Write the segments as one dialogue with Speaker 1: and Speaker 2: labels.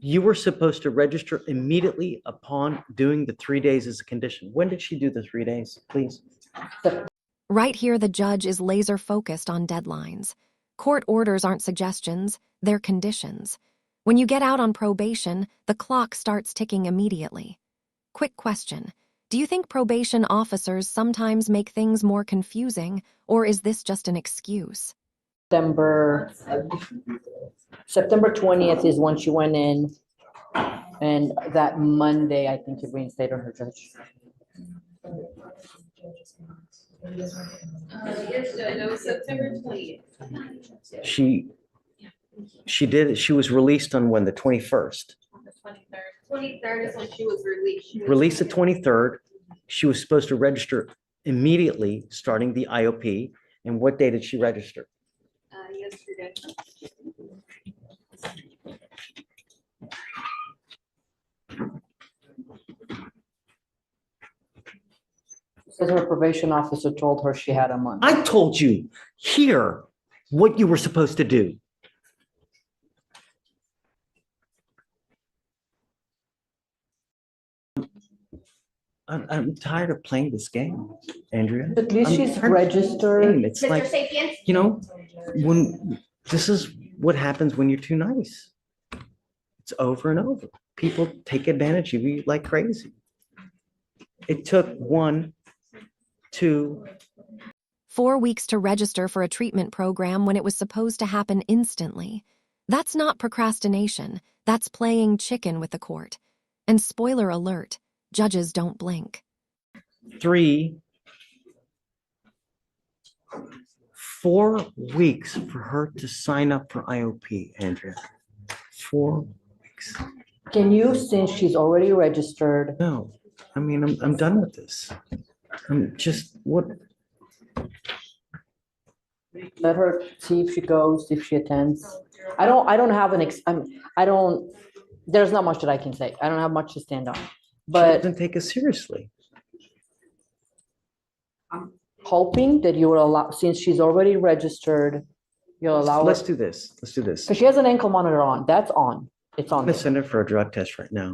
Speaker 1: You were supposed to register immediately upon doing the 3 days as a condition. When did she do the 3 days, please?
Speaker 2: Right here, the judge is laser focused on deadlines. Court orders aren't suggestions, they're conditions. When you get out on probation, the clock starts ticking immediately. Quick question. Do you think probation officers sometimes make things more confusing, or is this just an excuse?
Speaker 3: September 20th is when she went in, and that Monday, I think you reinstated her, Judge.
Speaker 4: Yes, Judge, it was September 20th.
Speaker 1: She was released on when, the 21st?
Speaker 4: The 23rd. 23rd is when she was released.
Speaker 1: Released the 23rd. She was supposed to register immediately, starting the IOP. And what day did she register?
Speaker 4: Yesterday.
Speaker 3: Says her probation officer told her she had a month.
Speaker 1: I told you here what you were supposed to do. I'm tired of playing this game, Andrea.
Speaker 3: At least she's registered.
Speaker 1: It's like, when this is what happens when you're too nice. It's over and over. People take advantage of you like crazy. It took 1, 2.
Speaker 2: 4 weeks to register for a treatment program when it was supposed to happen instantly. That's not procrastination. That's playing chicken with the court. And spoiler alert, judges don't blink.
Speaker 1: 3, 4 weeks for her to sign up for IOP, Andrea. 4 weeks.
Speaker 3: Can you, since she's already registered?
Speaker 1: No, I mean, I'm done with this. I'm just, what?
Speaker 3: Let her see if she goes, if she attends. I don't have there's not much that I can say. I don't have much to stand on.
Speaker 1: She
Speaker 3: But
Speaker 1: doesn't take us seriously.
Speaker 3: I'm hoping that you will allow, since she's already registered, you'll allow her.
Speaker 1: Let's do this. Let's do this.
Speaker 3: Because she has an ankle monitor on. That's on. It's
Speaker 1: I'm
Speaker 3: on.
Speaker 1: gonna send her for a drug test right now.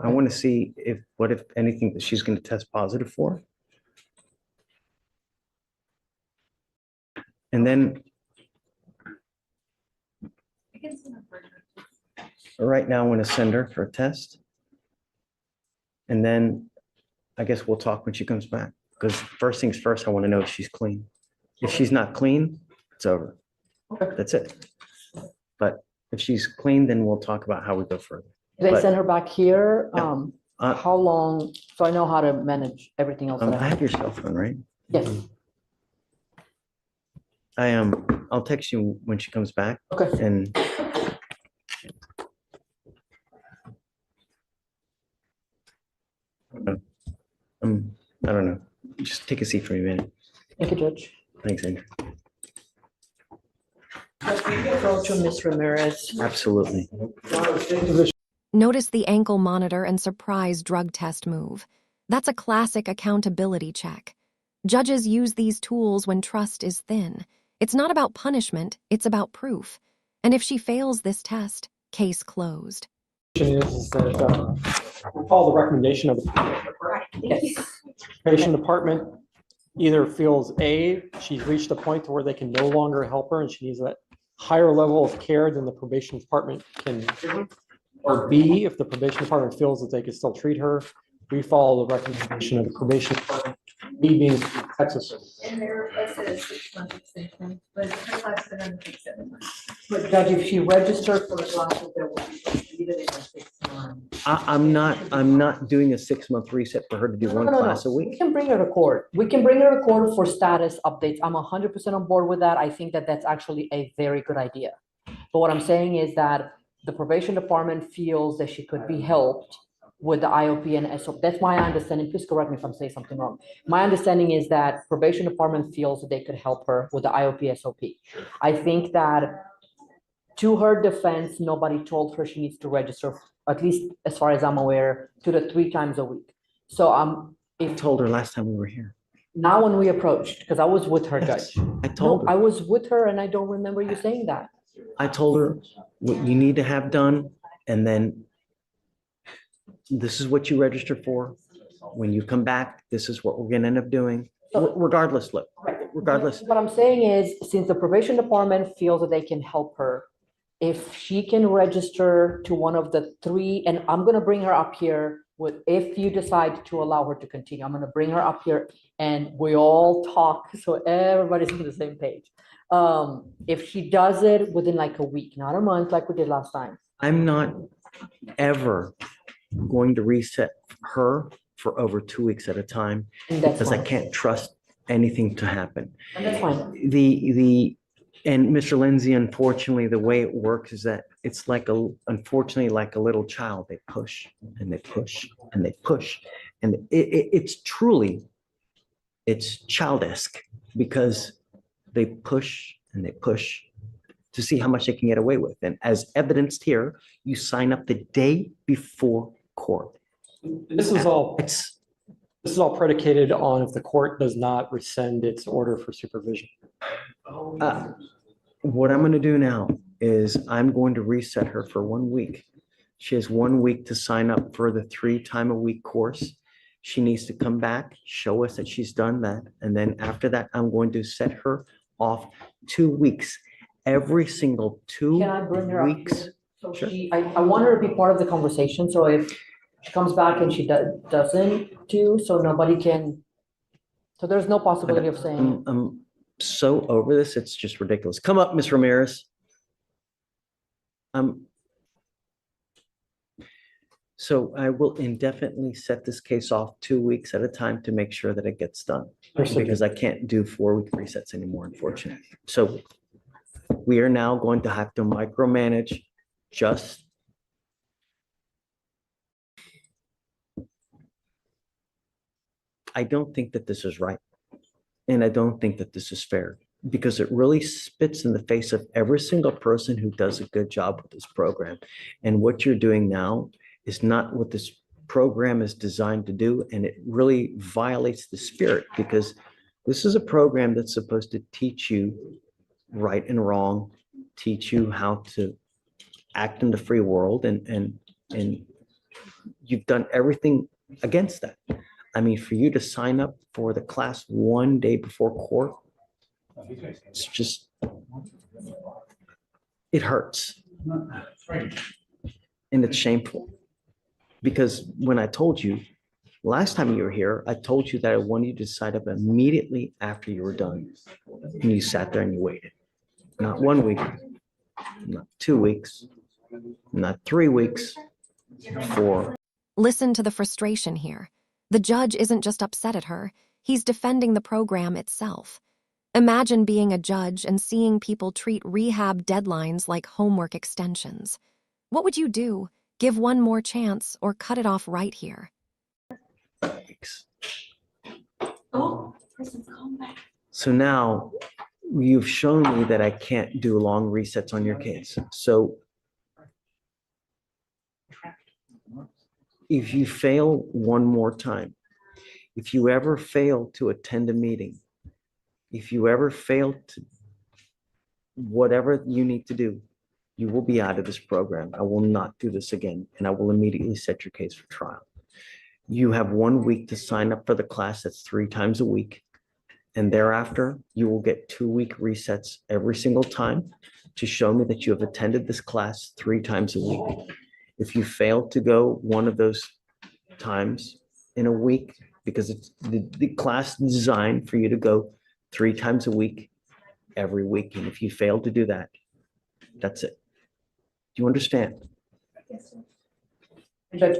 Speaker 1: I want to see what if anything that she's going to test positive for. And then right now, I want to send her for a test. And then I guess we'll talk when she comes back. Because first things first, I want to know if she's clean. If she's not clean, it's over.
Speaker 3: Okay.
Speaker 1: That's it. But if she's clean, then we'll talk about how we go further.
Speaker 3: They
Speaker 1: But-
Speaker 3: send her back here.
Speaker 1: Yeah.
Speaker 3: How long? So I know how to manage everything else. that I
Speaker 1: I have your cell phone, right?
Speaker 3: Yes.
Speaker 1: I'll text you when she comes back
Speaker 3: Okay.
Speaker 1: and I don't know. Just take a seat for me a minute.
Speaker 3: Thank you, Judge.
Speaker 1: Thanks, Andrew.
Speaker 3: Approach to Ms. Ramirez.
Speaker 1: Absolutely.
Speaker 2: Notice the ankle monitor and surprise drug test move. That's a classic accountability check. Judges use these tools when trust is thin. It's not about punishment, it's about proof. And if she fails this test, case closed.
Speaker 5: Is that follow the recommendation of the probation department either feels A, she's reached a point to where they can no longer help her and she needs a higher level of care than the probation department can give her, or B, if the probation department feels that they can still treat her, we follow the recommendation of the probation department, B being Texas.
Speaker 4: And they requested a 6-month extension, but her last been under 7 months.
Speaker 3: But Judge, if she registered for the classes, there will be completed in 6 months.
Speaker 1: I'm not doing a 6-month reset for her to do one class a
Speaker 3: We
Speaker 1: week.
Speaker 3: can bring her to court. We can bring her to court for status updates. I'm 100% on board with that. I think that that's actually a very good idea. But what I'm saying is that the probation department feels that she could be helped with the IOP and SOP. That's my understanding. Please correct me if I'm saying something wrong. My understanding is that probation department feels that they could help her with the IOP SOP. I think that to her defense, nobody told her she needs to register, at least as far as I'm aware, 2 to 3 times a week. So
Speaker 1: I
Speaker 3: if
Speaker 1: told her last time we were here.
Speaker 3: now when we approached, because I was with her,
Speaker 1: Yes,
Speaker 3: Judge.
Speaker 1: I
Speaker 3: No,
Speaker 1: told
Speaker 3: I
Speaker 1: her.
Speaker 3: was with her and I don't remember you saying that.
Speaker 1: I told her what you need to have done And then this is what you registered for. When you come back, this is what we're gonna end up doing. Regardless, look, regardless.
Speaker 3: What I'm saying is, since the probation department feels that they can help her, if she can register to one of the three, and I'm gonna bring her up here with, if you decide to allow her to continue, I'm gonna bring her up here and we all talk, so everybody's on the same page. If she does it within like a week, not a month like we did last time.
Speaker 1: I'm not ever going to reset her for over 2 weeks at a time
Speaker 3: And that's
Speaker 1: because I
Speaker 3: fine.
Speaker 1: can't trust anything to happen.
Speaker 3: And that's fine.
Speaker 1: And Mr. Lindsay, unfortunately, the way it works is that it's like unfortunately, like a little child. They push and they push and they push. And it's truly, it's childish because they push and they push to see how much they can get away with. And as evidenced here, you sign up the day before court.
Speaker 5: This is all
Speaker 1: It's,
Speaker 5: predicated on if the court does not rescind its order for supervision.
Speaker 1: what I'm gonna do now is I'm going to reset her for 1 week. She has 1 week to sign up for the 3-time-a-week course. She needs to come back, show us that she's done that, and then after that, I'm going to set her off 2 weeks. Every single 2
Speaker 3: Can I bring her up
Speaker 1: weeks.
Speaker 3: here? So
Speaker 1: Sure.
Speaker 3: I want her to be part of the conversation, so if she comes back and she doesn't do, so nobody can, so there's no possibility of saying,
Speaker 1: I'm so over this, it's just ridiculous. Come up, Ms. Ramirez. So I will indefinitely set this case off 2 weeks at a time to make sure that it gets done. Because I can't do 4-week resets anymore, unfortunately. So we are now going to have to micromanage just. I don't think that this is right. And I don't think that this is fair because it really spits in the face of every single person who does a good job with this program. And what you're doing now is not what this program is designed to do. And it really violates the spirit because this is a program that's supposed to teach you right and wrong, teach you how to act in the free world. And you've done everything against that. I mean, for you to sign up for the class 1 day before court, it's just, it hurts. And it's shameful. Because when I told you, last time you were here, I told you that I wanted you to sign up immediately after you were done. And you sat there and you waited. Not 1 week, not 2 weeks, not 3 weeks, 4.
Speaker 2: Listen to the frustration here. The judge isn't just upset at her, he's defending the program itself. Imagine being a judge and seeing people treat rehab deadlines like homework extensions. What would you do? Give one more chance or cut it off right here?
Speaker 4: Oh, person's calling back.
Speaker 1: So now you've shown me that I can't do long resets on your case. So if you fail one more time, if you ever fail to attend a meeting, if you ever fail to whatever you need to do, you will be out of this program. I will not do this again, and I will immediately set your case for trial. You have 1 week to sign up for the class that's 3 times a week. And thereafter, you will get 2-week resets every single time to show me that you have attended this class 3 times a week. If you fail to go one of those times in a week, because it's the class is designed for you to go 3 times a week, every week. And if you fail to do that, that's it. Do you understand?
Speaker 4: Yes, sir.
Speaker 3: Judge,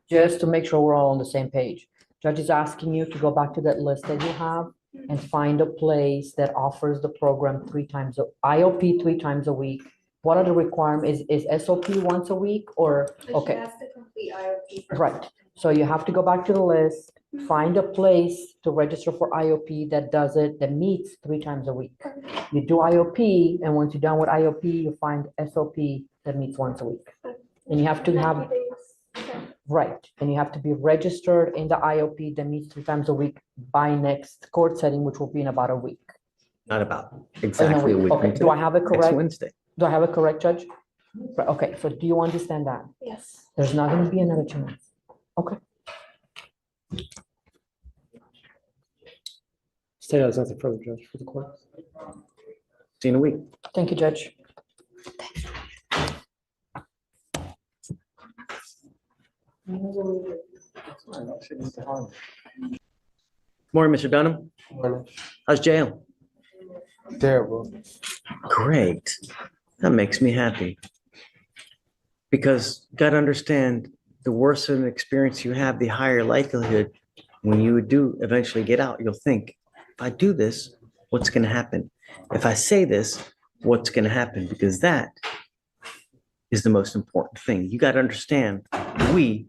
Speaker 3: just to make sure we're all on the same page. Judge is asking you to go back to that list that you have and find a place that offers the program 3 times, IOP 3 times a week. What are the requirements? Is SOP once a week or,
Speaker 4: But she
Speaker 3: okay,
Speaker 4: has to complete IOP first.
Speaker 3: right. So you have to go back to the list, find a place to register for IOP that does it, that meets 3 times a week. You do IOP, and once you're done with IOP, you find SOP that meets once a week. And you have to
Speaker 4: 90
Speaker 3: have,
Speaker 4: days. Okay.
Speaker 3: right, and you have to be registered in the IOP that meets 3 times a week by next court setting, which will be in about a week.
Speaker 1: Not about exactly a week.
Speaker 3: Okay,
Speaker 1: from
Speaker 3: do I
Speaker 1: today.
Speaker 3: have it
Speaker 1: Next
Speaker 3: correct?
Speaker 1: Wednesday.
Speaker 3: Do I have it correct, Judge? Right, okay, so do you understand that?
Speaker 4: Yes.
Speaker 3: There's not gonna be another 2 months. Okay.
Speaker 5: State has nothing further, Judge, for the court.
Speaker 1: See you in a week.
Speaker 3: Thank you, Judge.
Speaker 1: Morning, Mr. Dunham. How's jail?
Speaker 6: Terrible.
Speaker 1: Great. That makes me happy. Because you got to understand, the worse of an experience you have, the higher likelihood when you do eventually get out, you'll think, if I do this, what's going to happen? If I say this, what's going to happen? Because that is the most important thing. You got to understand, we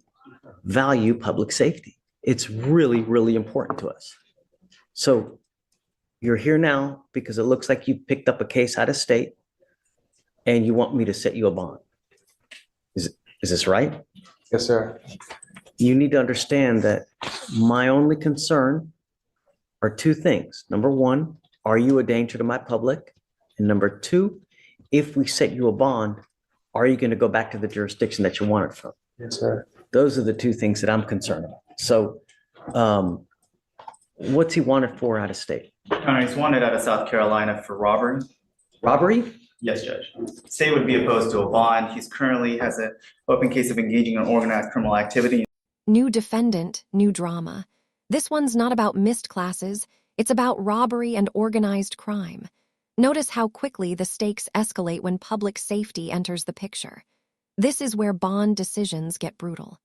Speaker 1: value public safety. It's really, really important to us. So you're here now because it looks like you picked up a case out of state and you want me to set you a bond. Is this right?
Speaker 6: Yes, sir.
Speaker 1: You need to understand that my only concern are two things. Number one, are you a danger to my public? And number two, if we set you a bond, are you going to go back to the jurisdiction that you wanted from?
Speaker 6: Yes, sir.
Speaker 1: Those are the two things that I'm concerned about. So what's he wanted for out of state?
Speaker 7: He's wanted out of South Carolina for robbery.
Speaker 1: Robbery?
Speaker 7: Yes, Judge. State would be opposed to a bond. He's currently has an open case of engaging in organized criminal activity.
Speaker 2: New defendant, new drama. This one's not about missed classes, it's about robbery and organized crime. Notice how quickly the stakes escalate when public safety enters the picture. This is where bond decisions get brutal.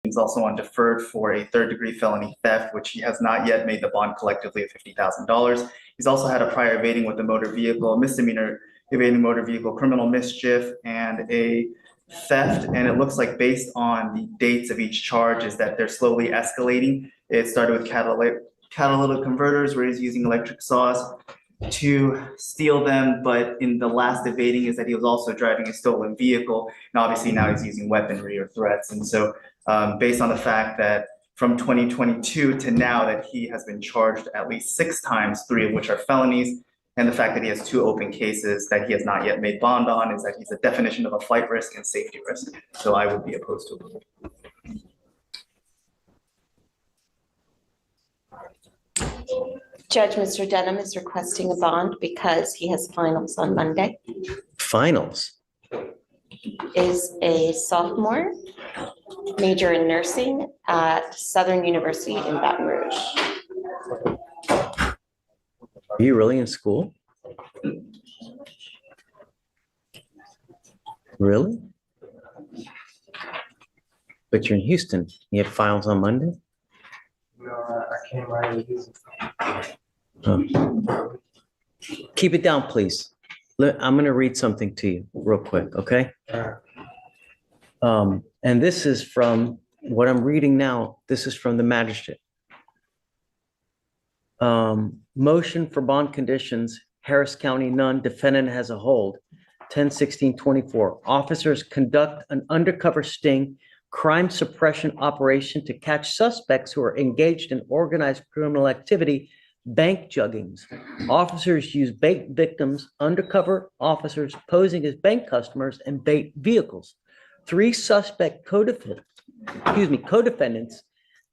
Speaker 7: He's also on deferred for a third-degree felony theft, which he has not yet made the bond collectively of $50,000. He's also had a prior evading with a motor vehicle, misdemeanor evading motor vehicle, criminal mischief, and a theft. And it looks like based on the dates of each charge is that they're slowly escalating. It started with catalytic converters where he's using electric saws to steal them, but in the last evading is that he was also driving a stolen vehicle, and obviously now he's using weaponry or threats. And so based on the fact that from 2022 to now that he has been charged at least 6 times, 3 of which are felonies, and the fact that he has 2 open cases that he has not yet made bond on, is that he's a definition of a flight risk and safety risk. So I would be opposed to it.
Speaker 8: Judge, Mr. Denham is requesting a bond because he has finals on Monday.
Speaker 1: Finals?
Speaker 8: Is a sophomore, major in nursing at Southern University in Baton Rouge.
Speaker 1: Are you really in school? Really? But you're in Houston. You have finals on Monday?
Speaker 6: No, I came right in this.
Speaker 1: Oh. Keep it down, please. I'm going to read something to you real quick, okay? And this is from what I'm reading now. This is from the magistrate. Motion for bond conditions, Harris County, none. Defendant has a hold. 10/16/24. Officers conduct an undercover sting crime suppression operation to catch suspects who are engaged in organized criminal activity, bank juggings. Officers use bait victims, undercover officers posing as bank customers, and bait vehicles. 3 suspect co-defendants,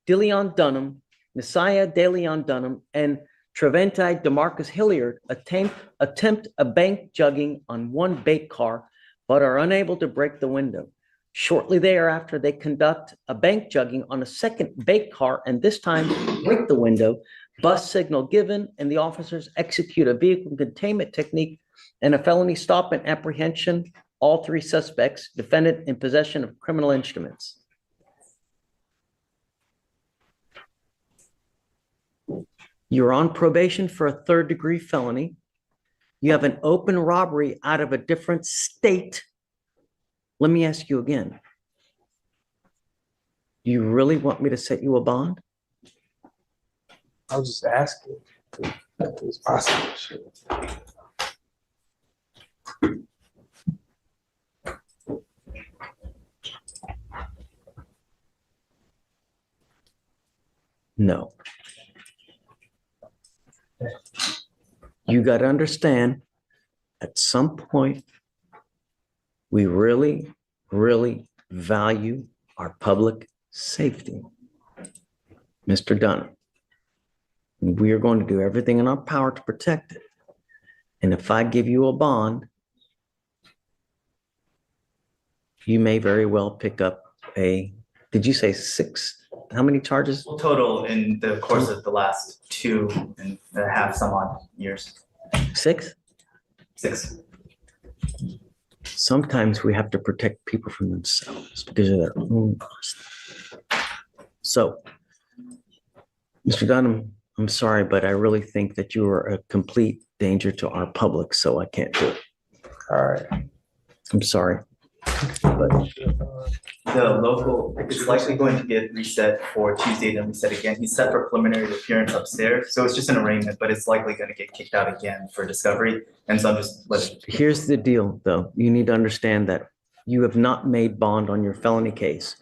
Speaker 1: DeLeon Dunham, Messiah DeLeon Dunham, and Treventi DeMarcus Hilliard attempt a bank jugging on 1 bait car, but are unable to break the window. Shortly thereafter, they conduct a bank jugging on a second bait car, and this time break the window. Bus signal given, and the officers execute a vehicle containment technique and a felony stop and apprehension. All 3 suspects, defendant in possession of criminal instruments. You're on probation for a 3rd-degree felony. You have an open robbery out of a different state. Let me ask you again. Do you really want me to set you a bond?
Speaker 6: I was just asking if it was possible.
Speaker 1: No. You got to understand, at some point, We really, really value our public safety. Mr. Dunham, we are going to do everything in our power to protect it. And if I give you a bond, you may very well pick up did you say 6? How many charges?
Speaker 7: Well, total in the course of the last 2.5 some odd years.
Speaker 1: 6?
Speaker 7: 6.
Speaker 1: Sometimes we have to protect people from themselves because of their own stuff. So, Mr. Dunham, I'm sorry, but I really think that you are a complete danger to our public, so I can't do it.
Speaker 6: All right.
Speaker 1: I'm sorry. But
Speaker 7: The local is likely going to get reset for Tuesday, then reset again. He's set for preliminary appearance upstairs, so it's just an arraignment, but it's likely going to get kicked out again for discovery. And so I'm just letting.
Speaker 1: here's the deal, though. You need to understand that you have not made bond on your felony case.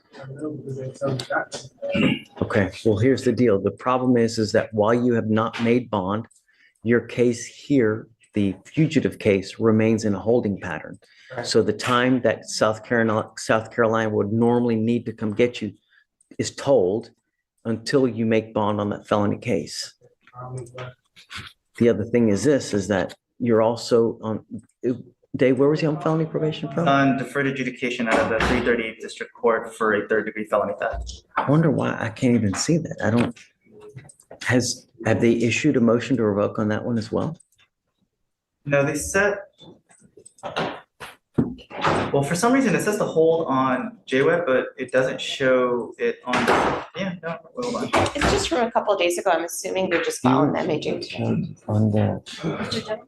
Speaker 1: Okay, well, here's the deal. The problem is that while you have not made bond, your case here, the fugitive case, remains in a holding pattern. So the time that South Carolina would normally need to come get you is told until you make bond on that felony case. The other thing is that you're also on, Dave, where was he on felony probation from?
Speaker 7: On deferred adjudication out of the 338th District Court for a 3rd-degree felony theft.
Speaker 1: I wonder why I can't even see that. Have they issued a motion to revoke on that one as well?
Speaker 7: No, they set. Well, for some reason, it says to hold on JWeb, but it doesn't show it on, no, hold on.
Speaker 8: It's just from a couple of days ago. I'm assuming they're just following the MAJ today.
Speaker 1: On the,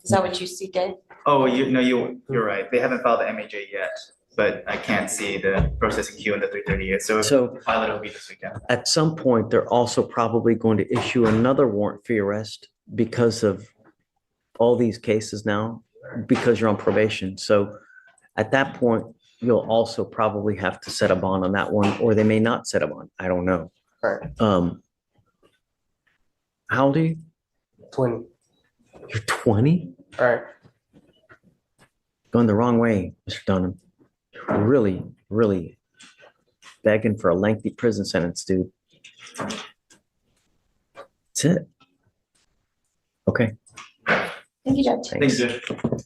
Speaker 8: Is that what you see, Dave?
Speaker 7: Oh, you're right. They haven't filed the MAJ yet, but I can't see the processing queue in the 338. So if
Speaker 1: So-
Speaker 7: they file it, it'll be this weekend.
Speaker 1: at some point, they're also probably going to issue another warrant for your arrest because of all these cases now, because you're on probation. So at that point, you'll also probably have to set a bond on that one, or they may not set a bond. I don't know.
Speaker 6: Right.
Speaker 1: How old are you?
Speaker 6: 20.
Speaker 1: You're 20?
Speaker 6: All right.
Speaker 1: Going the wrong way, Mr. Dunham. You're really, really begging for a lengthy prison sentence, dude. That's it. Okay.
Speaker 8: Thank you, Judge.
Speaker 1: Thanks.
Speaker 7: Thanks, Judge.